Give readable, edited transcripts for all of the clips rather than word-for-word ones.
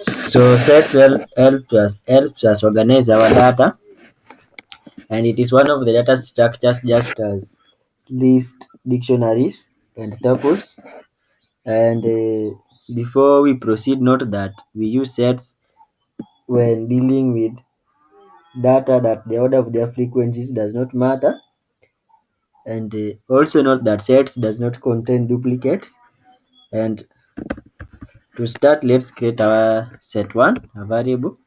So sets helps us organize our data, and it is one of the data structures just as list, dictionaries, and tuples. And before we proceed, note that we use sets when dealing with data that the order of their frequencies does not matter. And also note that sets does not contain duplicates. And to start, let's create our set one, a variable.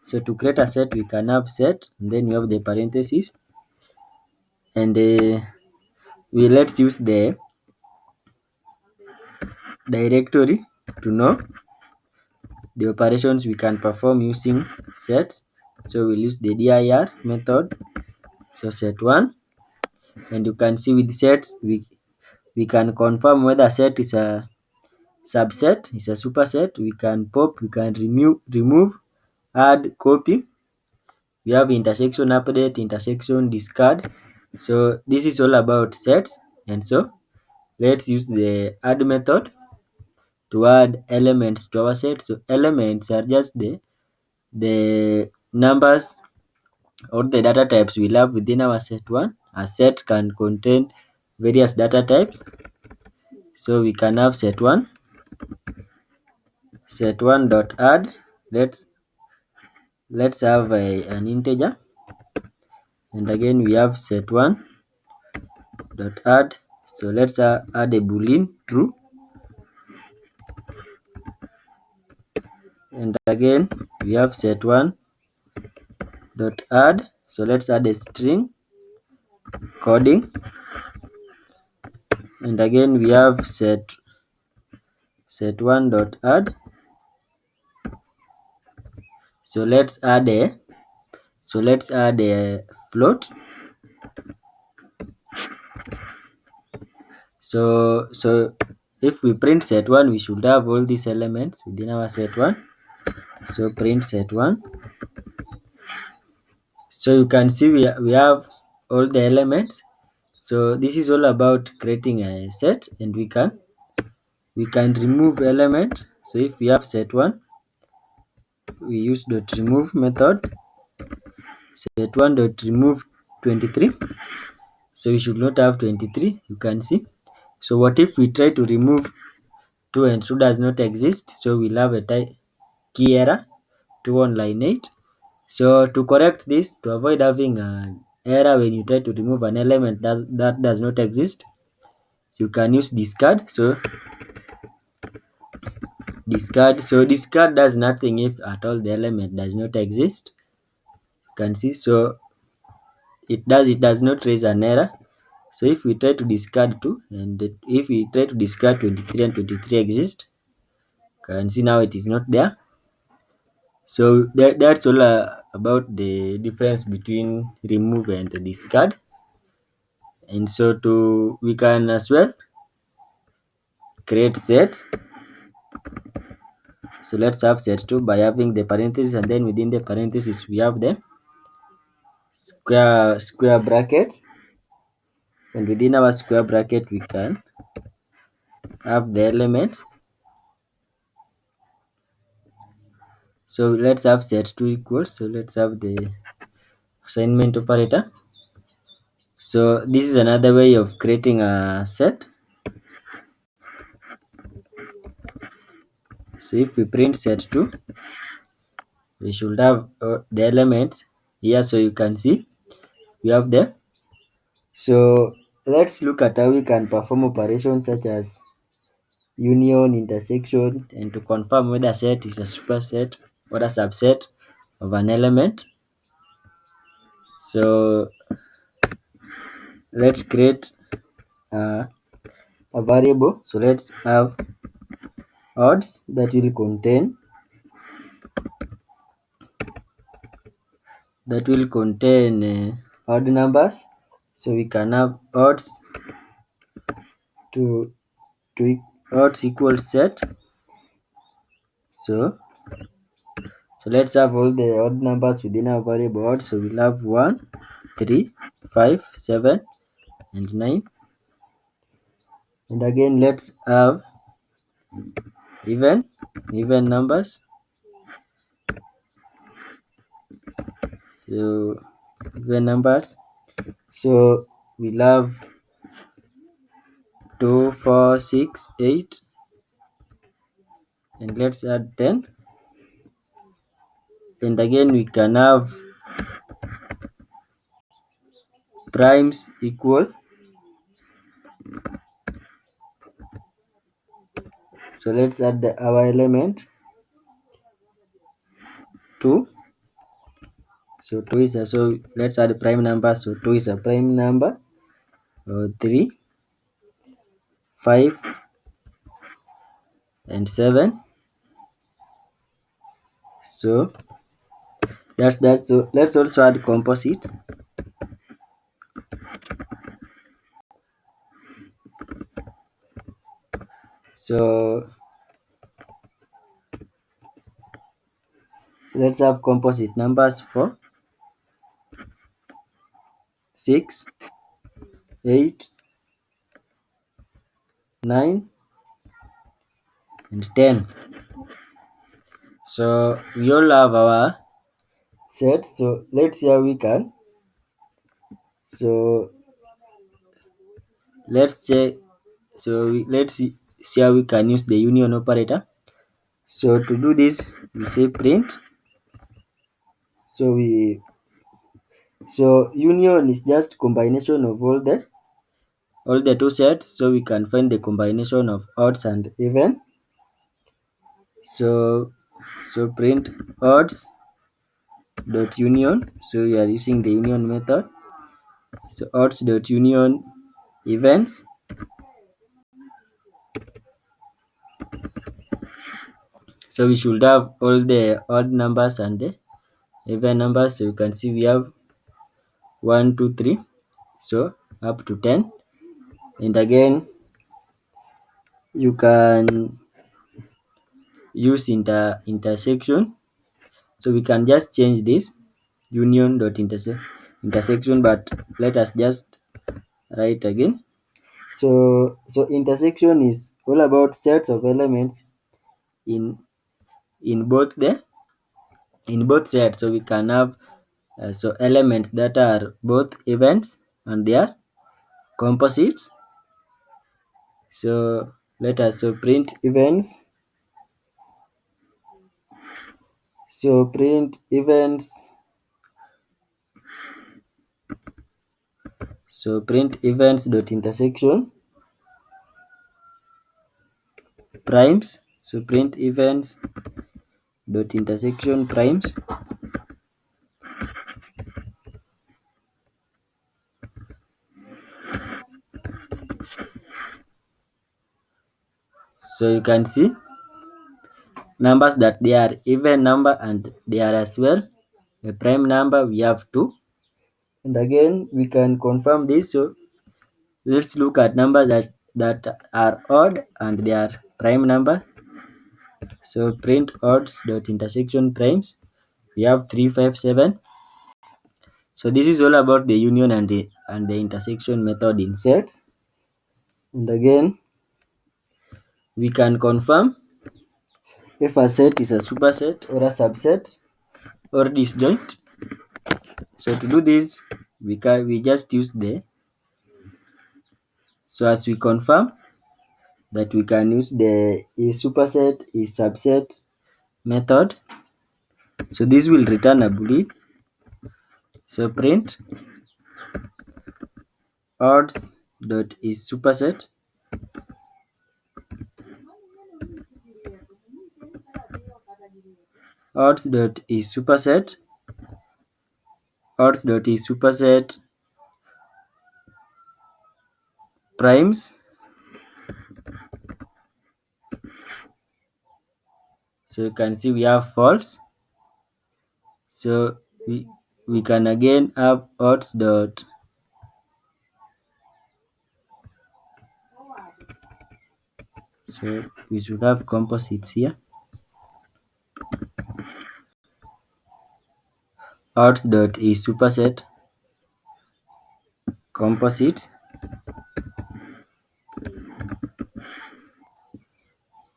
So to create a set, we can have set, and then we have the parentheses, and we let's use the directory to know the operations we can perform using sets. So we'll use the dir method. So set one, and you can see with sets we can confirm whether set is a subset, is a superset. We can pop, we can remove, add, copy. We have intersection update, intersection discard. So this is all about sets, and so let's use the add method to add elements to our set. So elements are just the numbers or the data types we have within our set one. A set can contain various data types. So we can have set one dot add. Let's have an integer, and again we have set1 dot add. So let's add a boolean true, and again we have set1 dot add. So let's add a string coding, and again we have set1 dot add. So let's add a float. So if we print set1, we should have all these elements within our set1. So print set1. So you can see we have all the elements. So this is all about creating a set, and we can remove elements. So if we have set1, we use dot remove method. Set1 dot remove 23. So we should not have 23, you can see. So what if we try to remove 2 and 2 does not exist? So we'll have a key error 2 on line 8. So to correct this, to avoid having an error when you try to remove an element that does not exist, you can use discard. So discard does nothing if at all the element does not exist. You can see, so it does not raise an error. So if we try to discard 2, and if we try to discard 23 and 23 exist, you can see now it is not there. So that's all about the difference between remove and discard. And so we can as well create sets. So let's have set2 by having the parentheses, and then within the parentheses we have the square brackets, and within our square bracket we can have the elements. So let's have set2 equals, so let's have the assignment operator. So this is another way of creating a set. So if we print set2, we should have the elements here. So you can see we have them. So let's look at how we can perform operations such as union, intersection, and to confirm whether a set is a superset or a subset of an element. So let's create a variable. So let's have odds that will contain odd numbers. So we can have odds to odds equals set. So let's have all the odd numbers within our variable odd. So we'll have 1, 3, 5, 7, and 9. And again let's have even numbers. So even numbers. So we'll have 2, 4, 6, 8, and let's add 10. And again we can have primes equal. So let's add our element 2. So 2 is a, so let's add prime number. So 2 is a prime number. 3, 5, and 7. So that's that. So let's also add composites. So, let's have composite numbers for 6, 8, 9, and 10. So we all have our set. So let's see how we can. So let's check. Let's see how we can use the union operator. So to do this, we say print. So union is just combination of all the two sets. So we can find the combination of odds and even. So print odds dot union. So we are using the union method. So odds dot union events. So we should have all the odd numbers and the even numbers. So you can see we have 1, 2, 3. So up to 10. And again, you can use intersection. So we can just change this union dot intersection, but let us just write again. So intersection is all about sets of elements in in both the in both sets. So we can have elements that are both events and they are composites. So let us print events. So print events. So print events dot intersection primes. So print events dot intersection primes. So you can see numbers that they are even number and they are as well a prime number. We have 2. And again we can confirm this. So let's look at numbers that are odd and they are prime number. So print odds dot intersection primes. We have 3, 5, 7. So this is all about the union and the intersection method in sets. And again, we can confirm if a set is a superset or a subset or disjoint. So to do this, we just use the so as we confirm that we can use the is superset is subset method. So this will return a boolean. So print odds dot is superset odds dot is superset odds dot is superset primes. So you can see we have false. So we can again have odds dot so we should have composites here. Odds dot is superset composites.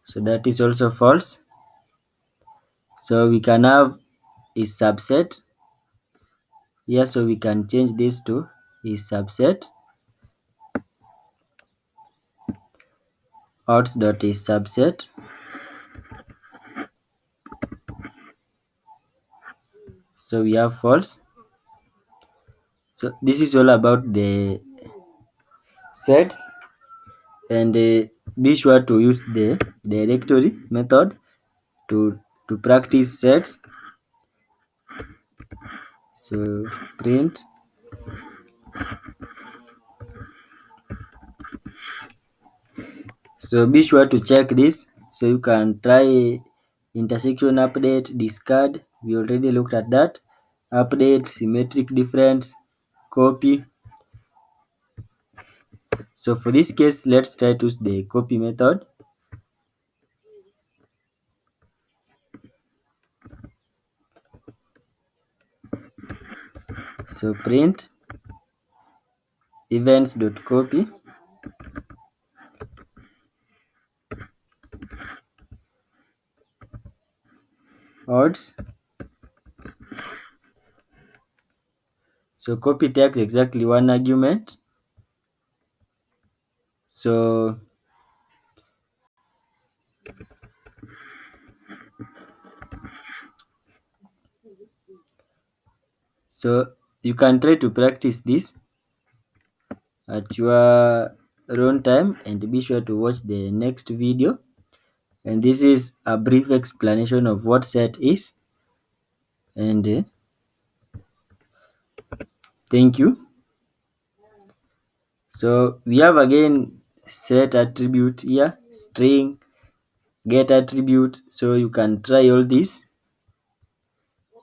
So that is also false. So we can have is subset here, so we can change this to is subset out dot is subset. So we have false. So this is all about the sets, and be sure to use the directory method to practice sets. So print, so be sure to check this, so you can try intersection update, discard, we already looked at that, update, symmetric difference, copy. So for this case, let's try to use the copy method. So print events.copy odds. So copy takes exactly one argument. So you can try to practice this at your own time, and be sure to watch the next video. And this is a brief explanation of what set is, and thank you. So we have again set attribute here, string, get attribute, so you can try all this,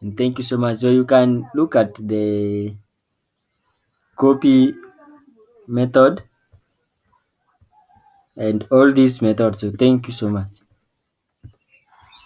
and thank you so much. So you can look at the copy method and all these methods. So thank you so much.